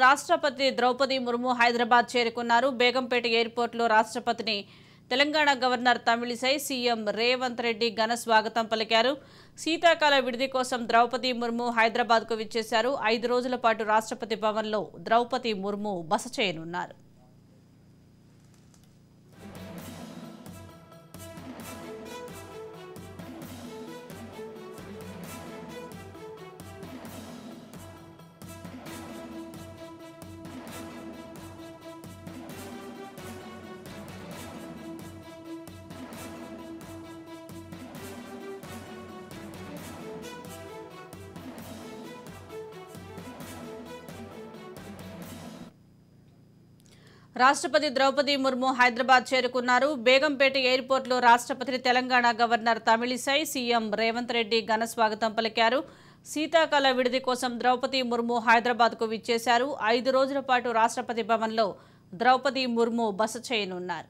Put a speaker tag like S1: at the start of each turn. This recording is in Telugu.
S1: రాష్ట్రపతి ద్రౌపది ముర్ము హైదరాబాద్ చేరుకున్నారు. బేగంపేట ఎయిర్పోర్టులో రాష్ట్రపతిని తెలంగాణ గవర్నర్ తమిళిసై సీఎం రేవంత్ రెడ్డి ఘన స్వాగతం పలికారు. శీతాకాల విడిది కోసం ద్రౌపది ముర్ము హైదరాబాద్కు విచ్చేశారు. 5 రోజుల పాటు రాష్ట్రపతి భవన్లో ద్రౌపది ముర్ము బస చేయనున్నారు. రాష్ట్రపతి ద్రౌపది ముర్ము హైదరాబాద్ చేరుకున్నారు. బేగంపేట ఎయిర్పోర్టులో రాష్ట్రపతిని తెలంగాణ గవర్నర్ తమిళిసై సీఎం రేవంత్ రెడ్డి ఘన స్వాగతం పలికారు. శీతాకాల విడిది కోసం ద్రౌపది ముర్ము హైదరాబాద్కు విచ్చేశారు. 5 రోజుల పాటు రాష్ట్రపతి భవన్లో ద్రౌపది ముర్ము బస చేయనున్నారు.